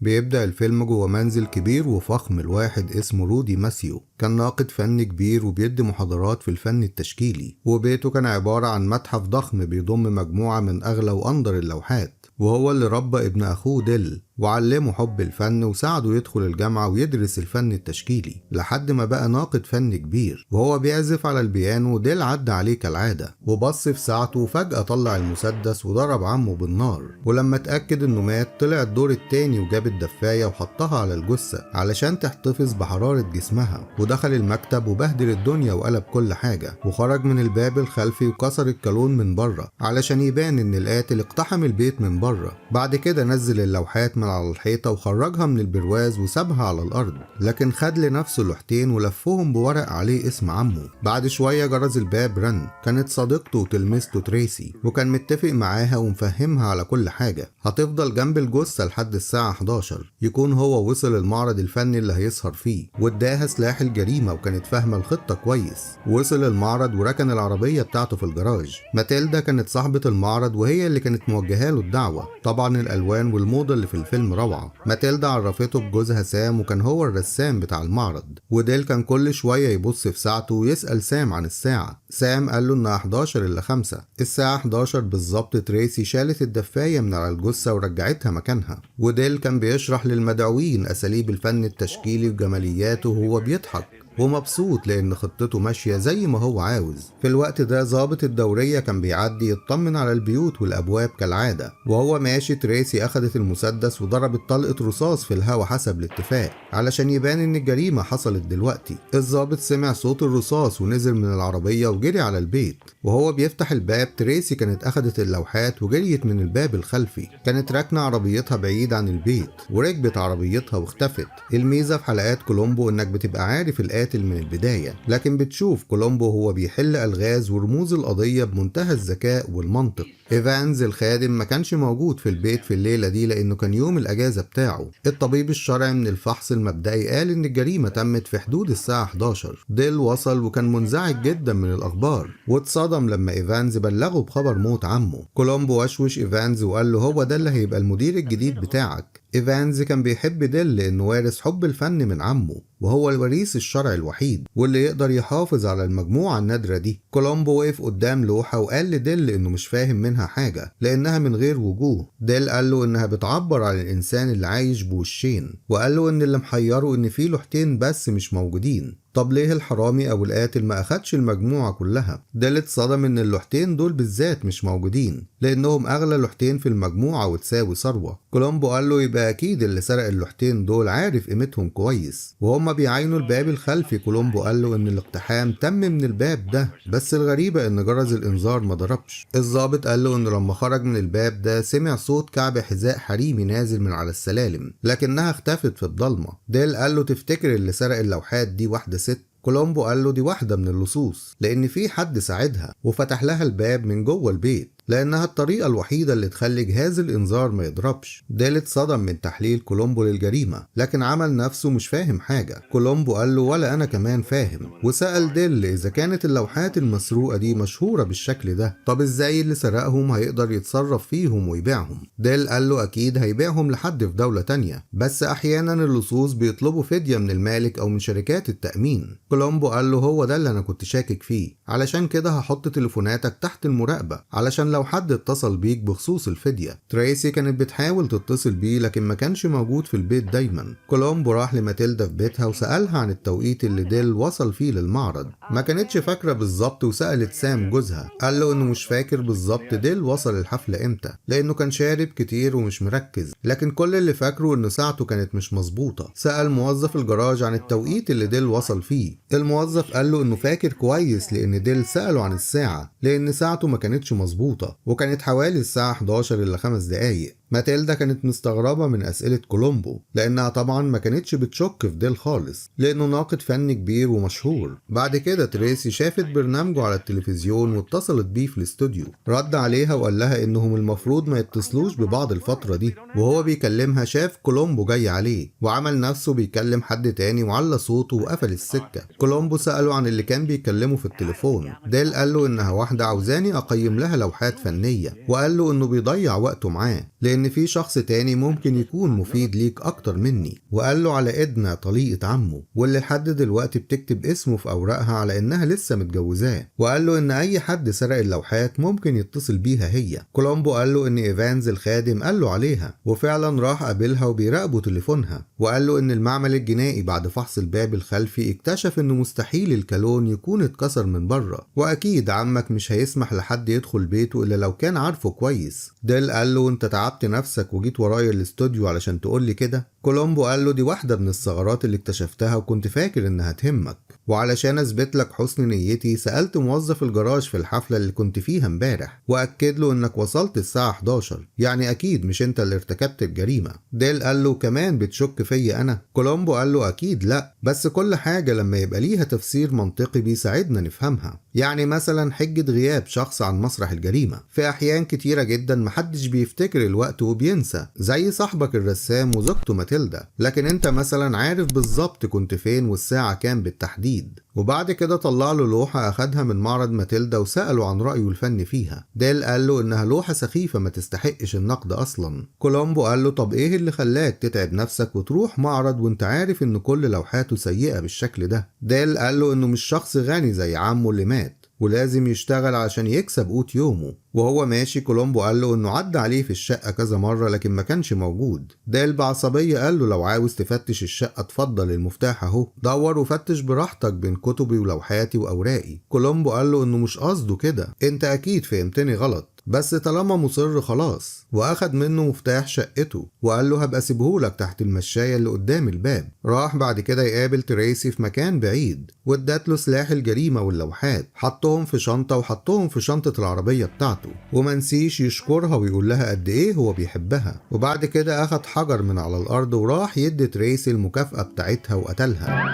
بيبدأ الفيلم جوه منزل كبير وفخم لواحد اسمه رودي ماسيو. كان ناقد فن كبير وبيدي محاضرات في الفن التشكيلي، وبيته كان عبارة عن متحف ضخم بيضم مجموعة من أغلى وأندر اللوحات. وهو اللي ربى ابن أخوه ديل وعلمه حب الفن وساعده يدخل الجامعة ويدرس الفن التشكيلي لحد ما بقى ناقد فن كبير. وهو بيعزف على البيانو ديل عدى عليه كالعادة وبص في ساعته وفجأة طلع المسدس وضرب عمه بالنار. ولما اتأكد انه مات طلع الدور التاني وجاب الدفاية وحطها على الجثة علشان تحتفظ بحرارة جسمها، ودخل المكتب وبهدل الدنيا وقلب كل حاجة، وخرج من الباب الخلفي وكسر الكالون من بره علشان يبان ان القاتل اقتحم البيت من بره. بعد كده نزل اللوحات من على الحيطة وخرجها من البرواز وسابها على الأرض، لكن خد لنفسه لوحتين ولفهم بورق عليه اسم عمه. بعد شوية جرس الباب رن. كانت صديقته وتلميذته تريسي، وكان متفق معاها ومفهمها على كل حاجة. هتفضل جنب الجثة لحد الساعة 11 يكون هو وصل المعرض الفني اللي هيسهر فيه، واداها سلاح الجريمة وكانت فاهمة الخطة كويس. وصل المعرض وركن العربية بتاعته في الجراج. ماتيلدا كانت صاحبة المعرض وهي اللي كانت موجهة له الدعوة. طبعا الألوان والموضة اللي في الفيلم روعة. ماتيلدا عرفته بجوزها سام وكان هو الرسام بتاع المعرض. وديل كان كل شوية يبص في ساعته ويسأل سام عن الساعة. سام قال له انها 11 إلا 5. الساعة 11 بالظبط تريسي شالت الدفاية من على الجثة ورجعتها مكانها. وديل كان بيشرح للمدعوين أساليب الفن التشكيلي وجمالياته وهو بيضحك ومبسوط لأن خطته ماشية زي ما هو عاوز. في الوقت ده ضابط الدورية كان بيعدي يطمن على البيوت والأبواب كالعادة، وهو ماشي تريسي أخدت المسدس وضربت طلقة رصاص في الهوا حسب الاتفاق علشان يبان إن الجريمة حصلت دلوقتي. الضابط سمع صوت الرصاص ونزل من العربية وجري على البيت. وهو بيفتح الباب تريسي كانت أخدت اللوحات وجريت من الباب الخلفي. كانت راكنة عربيتها بعيد عن البيت وركبت عربيتها واختفت. الميزة في حلقات كولومبو إنك بتبقى عارف القاتل من البداية، لكن بتشوف كولومبو هو بيحل ألغاز ورموز القضية بمنتهى الذكاء والمنطق. إيفانز الخادم ما كانش موجود في البيت في الليلة دي لأنه كان يوم الأجازة بتاعه. الطبيب الشرعي من الفحص المبدئي قال إن الجريمة تمت في حدود الساعة 11. ديل وصل وكان منزعج جدا من الأخبار واتصدم لما إيفانز بلغه بخبر موت عمه. كولومبو وشوش إيفانز وقال له هو ده اللي هيبقى المدير الجديد بتاعك. إيفانز كان بيحب ديل لأنه وارث حب الفن من عمه، وهو الوريث الشرعي الوحيد واللي يقدر يحافظ على المجموعة النادرة دي. كولومبو وقف قدام لوحة وقال لديل إنه مش فاهم منها حاجة لأنها من غير وجوه. ديل قال له إنها بتعبر عن الإنسان اللي عايش بوشين، وقال له إن اللي محيره إن في لوحتين بس مش موجودين. طب ليه الحرامي او القاتل ما اخدش المجموعة كلها؟ ديل اتصدم ان اللوحتين دول بالذات مش موجودين لانهم اغلى لوحتين في المجموعة وتساوي ثروة. كولومبو قال له يبقى اكيد اللي سرق اللوحتين دول عارف قيمتهم كويس. وهم بيعاينوا الباب الخلفي كولومبو قال له ان الاقتحام تم من الباب ده، بس الغريبة ان جرس الانذار ما ضربش. الضابط قال له انه لما خرج من الباب ده سمع صوت كعب حذاء حريمي نازل من على السلالم لكنها اختفت في الضلمة. ديل قال له تفتكر اللي سرق اللوحات دي واحدة ست؟ كولومبو قال له دي واحدة من اللصوص لأن في حد ساعدها وفتح لها الباب من جوه البيت لأنها الطريقة الوحيدة اللي تخلي جهاز الإنذار ما يضربش. ديل اتصدم من تحليل كولومبو للجريمة لكن عمل نفسه مش فاهم حاجة. كولومبو قال له ولا أنا كمان فاهم، وسأل ديل إذا كانت اللوحات المسروقة دي مشهورة بالشكل ده طب إزاي اللي سرقهم هيقدر يتصرف فيهم ويبيعهم؟ ديل قال له أكيد هيبيعهم لحد في دولة تانية، بس أحيانا اللصوص بيطلبوا فدية من المالك أو من شركات التأمين. كولومبو قال له هو ده اللي أنا كنت شاكك فيه، علشان كده هحط تليفوناتك تحت المراقبة علشان لو حد اتصل بيك بخصوص الفدية. تريسي كانت بتحاول تتصل بيه لكن ما كانش موجود في البيت دايما. كولومبو راح لماتيلدا في بيتها وسألها عن التوقيت اللي ديل وصل فيه للمعرض. ما كانتش فاكرة بالظبط وسألت سام جوزها، قال له انه مش فاكر بالظبط ديل وصل الحفلة امتى لانه كان شارب كتير ومش مركز، لكن كل اللي فاكره انه ساعته كانت مش مظبوطة. سأل موظف الجراج عن التوقيت اللي ديل وصل فيه. الموظف قال له انه فاكر كويس لان ديل سأله عن الساعة لان ساعته ما كانتش مظبوطة وكانت حوالي الساعة 11 إلا 5 دقايق. ماتيلدا كانت مستغربة من أسئلة كولومبو لأنها طبعا ما كانتش بتشك في ديل خالص لأنه ناقد فن كبير ومشهور. بعد كده تريسي شافت برنامجه على التلفزيون واتصلت بيه في الاستوديو. رد عليها وقال لها إنهم المفروض ما يتصلوش ببعض الفترة دي، وهو بيكلمها شاف كولومبو جاي عليه وعمل نفسه بيكلم حد تاني وعلى صوته وقفل السكة. كولومبو سأله عن اللي كان بيكلمه في التليفون. ديل قال له إنها واحدة عاوزاني أقيم لها لوحات فنية، وقال له إنه بيضيع وقته معاه لأن في شخص تاني ممكن يكون مفيد ليك أكتر مني. وقال له على إدنا طليقة عمه واللي لحد دلوقتي بتكتب اسمه في أوراقها على إنها لسه متجوزاه، وقال له إن أي حد سرق اللوحات ممكن يتصل بيها هي. كولومبو قال له إن إيفانز الخادم قال له عليها، وفعلا راح قابلها وبيراقبوا تليفونها. وقال له إن المعمل الجنائي بعد فحص الباب الخلفي اكتشف إنه مستحيل الكالون يكون اتكسر من بره، وأكيد عمك مش هيسمح لحد يدخل بيته إلا لو كان عارفه كويس. ديل قال له أنت تعبت نفسك وجيت ورايا الاستوديو علشان تقولي كده؟ كولومبو قال له دي واحدة من الثغرات اللي اكتشفتها وكنت فاكر إنها تهمك، وعلشان أثبت لك حسن نيتي سألت موظف الجراج في الحفلة اللي كنت فيها امبارح وأكد له إنك وصلت الساعة 11، يعني أكيد مش أنت اللي ارتكبت الجريمة. ديل قال له كمان بتشك فيا أنا؟ كولومبو قال له أكيد لأ، بس كل حاجة لما يبقى ليها تفسير منطقي بيساعدنا نفهمها. يعني مثلا حجة غياب شخص عن مسرح الجريمة في أحيان كتيرة جدا محدش بيفتكر الوقت وبينسى، زي صاحبك الرسام وزوجته ماتيلدا، لكن أنت مثلا عارف بالظبط كنت فين والساعة كام بالتحديد. وبعد كده طلع له لوحة أخدها من معرض ماتيلدا وسأله عن رأيه الفني فيها. ديل قال له إنها لوحة سخيفة ما تستحقش النقد أصلا. كولومبو قال له طب إيه اللي خلاك تتعب نفسك وتروح معرض وإنت عارف إن كل لوحاته سيئة بالشكل ده؟ ديل قال له إنه مش شخص غني زي عمه اللي مات ولازم يشتغل عشان يكسب قوت يومه. وهو ماشي كولومبو قال له انه عدى عليه في الشقة كذا مرة لكن ما كانش موجود. ديل بعصبية قال له لو عاوز تفتش الشقة اتفضل، المفتاح اهو، دور وفتش براحتك بين كتبي ولوحاتي واوراقي. كولومبو قال له انه مش قصده كده، انت اكيد فهمتني غلط، بس طالما مصر خلاص. واخد منه مفتاح شقته وقال له هبقى سيبهولك تحت المشاية اللي قدام الباب. راح بعد كده يقابل تريسي في مكان بعيد وادت له سلاح الجريمة واللوحات، حطهم في شنطة وحطهم في شنطة العربية بتاعته، ومنسيش يشكرها ويقول لها قد ايه هو بيحبها. وبعد كده اخد حجر من على الارض وراح يدي تريسي المكافأة بتاعتها وقتلها.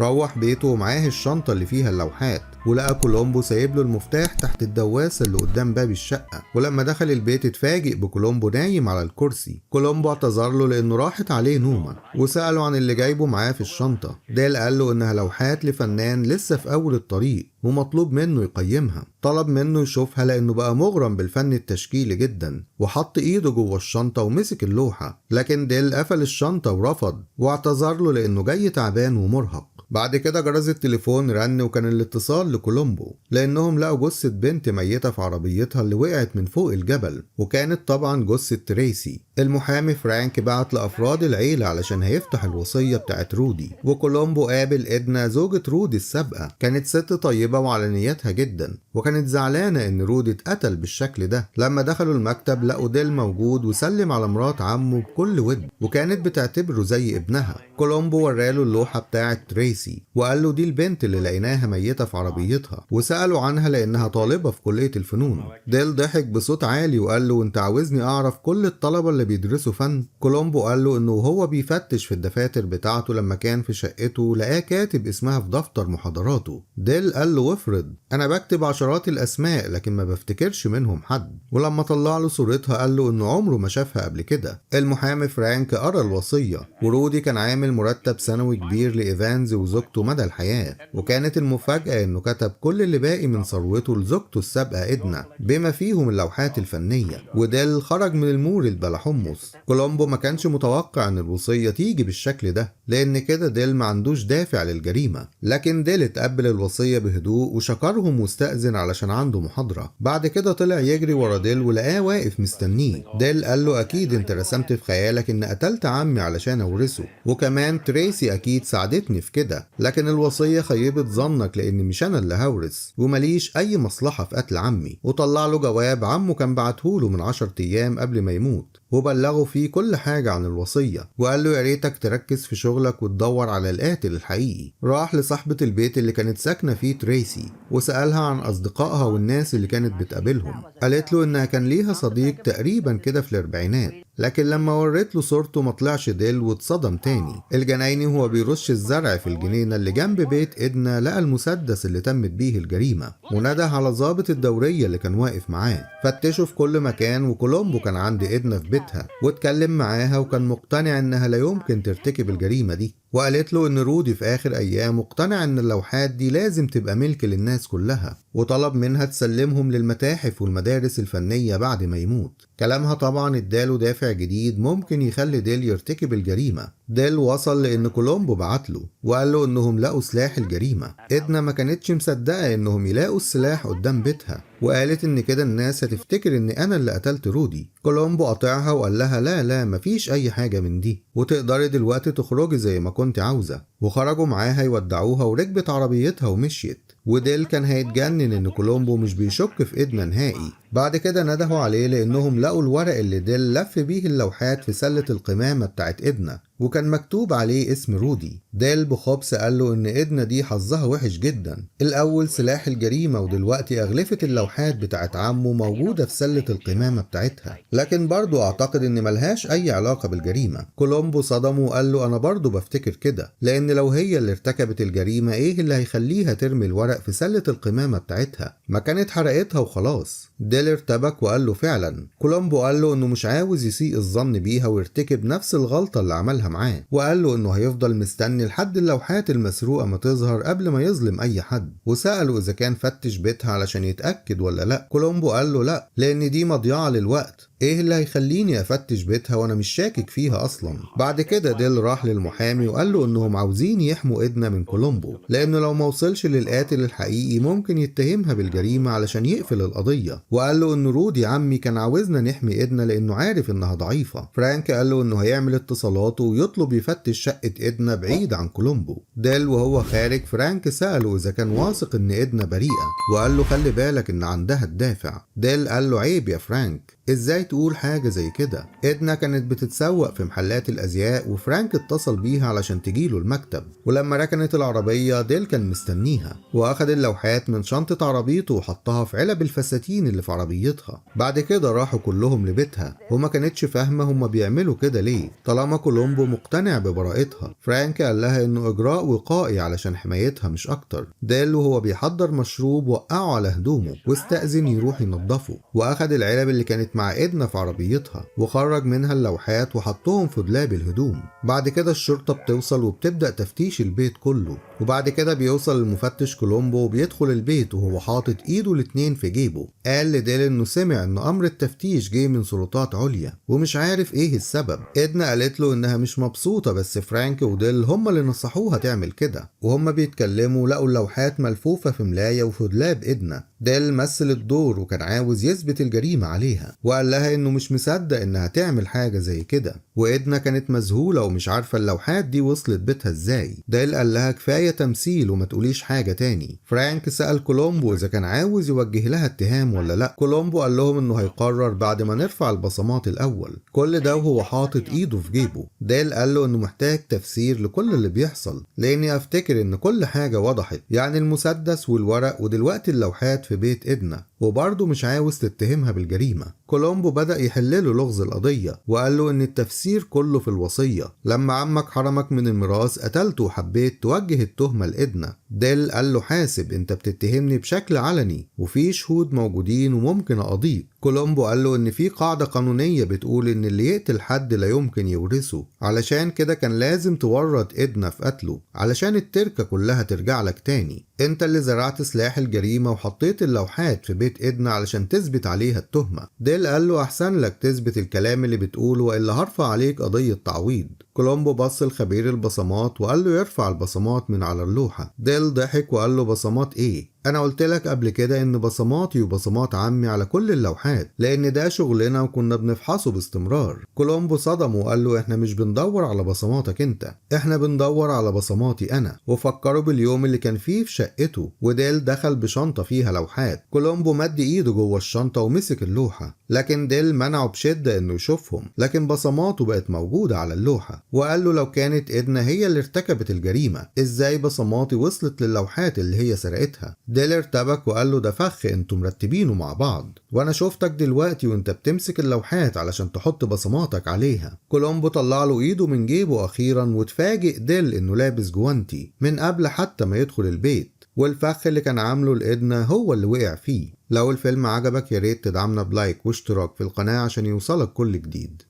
روح بيته ومعاه الشنطة اللي فيها اللوحات، ولقى كولومبو سايب له المفتاح تحت الدواسة اللي قدام باب الشقة. ولما دخل البيت اتفاجئ بكولومبو نايم على الكرسي. كولومبو اعتذر له لانه راحت عليه نومة وسأله عن اللي جايبه معاه في الشنطة. ديل قال له انها لوحات لفنان لسه في اول الطريق ومطلوب منه يقيمها. طلب منه يشوفها لانه بقى مغرم بالفن التشكيلي جدا، وحط ايده جوه الشنطة ومسك اللوحة، لكن ديل قفل الشنطة ورفض واعتذر له لانه جاي تعبان ومرهق. بعد كده جرس التليفون رن وكان الاتصال لكولومبو لانهم لقوا جثة بنت ميتة في عربيتها اللي وقعت من فوق الجبل، وكانت طبعا جثة تريسي. المحامي فرانك بعت لافراد العيلة علشان هيفتح الوصية بتاعت رودي. وكولومبو قابل إدنا زوجة رودي السابقة، كانت ست طيبة وعلى نيتها جدا، وكانت زعلانة ان رودي اتقتل بالشكل ده. لما دخلوا المكتب لقوا ديل موجود وسلم على مرات عمه بكل ود وكانت بتعتبره زي ابنها. كولومبو وراله اللوحة بتاعت تريسي وقال له دي البنت اللي لقيناها ميتة في عربيتها، وسألوا عنها لانها طالبة في كلية الفنون. ديل ضحك بصوت عالي وقال له انت عاوزني اعرف كل الطلبة اللي بيدرسوا فن؟ كولومبو قال له انه هو بيفتش في الدفاتر بتاعته لما كان في شقته لقاه كاتب اسمها في دفتر محاضراته. ديل قال له وافرض انا بكتب عشرات الاسماء لكن ما بفتكرش منهم حد. ولما طلع له صورتها قال له انه عمره ما شافها قبل كده. المحامي فرانك قرا الوصية، ورودي كان عامل مرتب سنوي كبير لإيفانز وزوجته مدى الحياة، وكانت المفاجأة انه كتب كل اللي باقي من ثروته لزوجته السابقة إدنا بما فيهم اللوحات الفنية. وديل خرج من المورد بلا حمص. كولومبو ما كانش متوقع ان الوصية تيجي بالشكل ده لان كده ديل ما عندوش دافع للجريمة، لكن ديل اتقبل الوصية بهدوء وشكرهم واستأذن علشان عنده محاضرة. بعد كده طلع يجري ورا ديل ولقاه واقف مستنيه. ديل قال له اكيد انت رسمت في خيالك ان قتلت عمي علشان اورثه، وكمان تريسي اكيد ساعدتني في كده، لكن الوصية خيبت ظنك لان مش انا اللي هورث ومليش اي مصلحة في قتل عمي. وطلع له جواب عمه كان بعتهوله من 10 ايام قبل ما يموت وبلغه فيه كل حاجة عن الوصية، وقال له يا ريتك تركز في شغلك وتدور على القاتل الحقيقي. راح لصاحبة البيت اللي كانت ساكنة فيه تريسي وسألها عن أصدقائها والناس اللي كانت بتقابلهم. قالت له إنها كان ليها صديق تقريبا كده في الأربعينات، لكن لما وريت له صورته ما طلعش ديل واتصدم تاني. الجنايني هو بيرش الزرع في الجنينة اللي جنب بيت إدنا لقى المسدس اللي تمت بيه الجريمة، ونده على ضابط الدورية اللي كان واقف معاه. فتشوا في كل مكان، وكولومبو كان عند إدنا في بيتها واتكلم معاها وكان مقتنع إنها لا يمكن ترتكب الجريمة دي. وقالت له إن رودي في آخر أيام مقتنع إن اللوحات دي لازم تبقى ملك للناس كلها، وطلب منها تسلمهم للمتاحف والمدارس الفنية بعد ما يموت. كلامها طبعا اداله دافع جديد ممكن يخلي ديل يرتكب الجريمة. ديل وصل لأن كولومبو بعتله وقال له إنهم لقوا سلاح الجريمة. إدنا ما كانتش مصدقة إنهم يلاقوا السلاح قدام بيتها، وقالت إن كده الناس هتفتكر إن أنا اللي قتلت رودي. كولومبو قاطعها وقال لها لا مفيش أي حاجة من دي، وتقدري دلوقتي تخرجي زي ما كنت عاوزة. وخرجوا معاها يودعوها وركبت عربيتها ومشيت. وديل كان هيتجنن إن كولومبو مش بيشك في إدنا نهائي. بعد كده ندهوا عليه لأنهم لقوا الورق اللي ديل لف بيه اللوحات في سلة القمامة بتاعت إدنا، وكان مكتوب عليه اسم رودي. ديل بخبث قال له إن إدنا دي حظها وحش جدا، الأول سلاح الجريمة ودلوقتي أغلفة اللوحات بتاعت عمه موجودة في سلة القمامة بتاعتها، لكن برضو أعتقد إن ملهاش أي علاقة بالجريمة. كولومبو صدمه وقال له أنا برضو بفتكر كده، لأن لو هي اللي ارتكبت الجريمة إيه اللي هيخليها ترمي الورق في سلة القمامة بتاعتها؟ ما كانت حرقتها وخلاص. ديل ارتبك وقال له فعلا. كولومبو قال له إنه مش عاوز يسيء الظن بيها ويرتكب نفس الغلطة اللي عملها معاه، وقال له إنه هيفضل مستني لحد اللوحات المسروقة ما تظهر قبل ما يظلم أي حد. وسأله إذا كان فتش بيتها علشان يتأكد ولا لأ. كولومبو قال له لأ، لأن دي مضيعة للوقت، ايه اللي هيخليني افتش بيتها وانا مش شاكك فيها اصلا. بعد كده ديل راح للمحامي وقال له انهم عاوزين يحموا إدنا من كولومبو، لانه لو ما وصلش للقاتل الحقيقي ممكن يتهمها بالجريمة علشان يقفل القضية. وقال له ان رودي عمي كان عاوزنا نحمي إدنا لانه عارف انها ضعيفة. فرانك قال له انه هيعمل اتصالاته ويطلب يفتش شقة إدنا بعيد عن كولومبو. ديل وهو خارج فرانك سأله اذا كان واثق ان إدنا بريئة، وقال له خلي بالك ان عندها الدافع. ديل قال له عيب يا فرانك، ازاي تقول حاجة زي كده؟ إدنا كانت بتتسوق في محلات الأزياء وفرانك اتصل بيها علشان تجيله المكتب، ولما ركنت العربية ديل كان مستنيها وأخد اللوحات من شنطة عربيته وحطها في علب الفساتين اللي في عربيتها. بعد كده راحوا كلهم لبيتها وما كانتش فاهمة هما بيعملوا كده ليه طالما كولومبو مقتنع ببراءتها. فرانك قال لها إنه إجراء وقائي علشان حمايتها مش أكتر. ديل وهو بيحضر مشروب وقعه على هدومه واستأذن يروح ينضفه، وأخد العلب اللي كانت مع إدنا في عربيتها وخرج منها اللوحات وحطهم في دولاب الهدوم. بعد كده الشرطة بتوصل وبتبدأ تفتيش البيت كله، وبعد كده بيوصل المفتش كولومبو وبيدخل البيت وهو حاطط ايده الاتنين في جيبه. قال لديل انه سمع ان امر التفتيش جه من سلطات عليا ومش عارف ايه السبب. إدنا قالت له انها مش مبسوطة، بس فرانك وديل هما اللي نصحوها تعمل كده. وهما بيتكلموا لقوا اللوحات ملفوفة في ملاية وفي دولاب إدنا. ديل مثل الدور وكان عاوز يثبت الجريمة عليها، وقال لها انه مش مصدق انها تعمل حاجة زي كده. وإدنا كانت مذهولة ومش عارفة اللوحات دي وصلت بيتها ازاي. ديل قال لها كفاية تمثيل وما تقوليش حاجة تاني. فرانك سأل كولومبو اذا كان عاوز يوجه لها اتهام ولا لا. كولومبو قال لهم انه هيقرر بعد ما نرفع البصمات الاول. كل ده وهو حاطط ايده في جيبه. ديل قال له انه محتاج تفسير لكل اللي بيحصل، لاني افتكر ان كل حاجة وضحت، يعني المسدس والورق ودلوقتي اللوحات في بيت إدنا، وبرضه مش عاوز تتهمها بالجريمة. كولومبو بدأ يحلله لغز القضية وقال له ان التفسير كله في الوصية، لما عمك حرمك من الميراث قتلته وحبيت توجه التهمة لإدنا. ديل قال له حاسب، انت بتتهمني بشكل علني وفي شهود موجودين وممكن اقضيك. كولومبو قال له ان في قاعدة قانونية بتقول ان اللي يقتل حد لا يمكن يورثه، علشان كده كان لازم تورط إدنا في قتله علشان التركة كلها ترجع لك تاني. انت اللي زرعت سلاح الجريمة وحطيت اللوحات في بيت إدنا علشان تثبت عليها التهمة. ديل قال له احسن لك تثبت الكلام اللي بتقوله والا هرفع عليك قضية تعويض. كولومبو بص لخبير البصمات وقال له يرفع البصمات من على اللوحة. ديل ضحك وقال له بصمات ايه؟ انا قلت لك قبل كده ان بصماتي وبصمات عمي على كل اللوحات، لان ده شغلنا وكنا بنفحصه باستمرار. كولومبو صدم وقال له احنا مش بندور على بصماتك انت، احنا بندور على بصماتي انا. وفكروا باليوم اللي كان فيه في شقته وديل دخل بشنطة فيها لوحات. كولومبو مد ايده جوه الشنطة ومسك اللوحة، لكن ديل منعه بشدة انه يشوفهم، لكن بصماته بقت موجودة على اللوحة. وقال له لو كانت إدنا هي اللي ارتكبت الجريمة، ازاي بصماتي وصلت للوحات اللي هي سرقتها؟ ديل ارتبك وقال له ده فخ انتوا مرتبينه مع بعض، وانا شفتك دلوقتي وانت بتمسك اللوحات علشان تحط بصماتك عليها. كولومبو طلع له ايده من جيبه اخيرا وتفاجئ ديل انه لابس جوانتي من قبل حتى ما يدخل البيت، والفخ اللي كان عامله لإدنا هو اللي وقع فيه. لو الفيلم عجبك ياريت تدعمنا بلايك واشتراك في القناة عشان يوصلك كل جديد.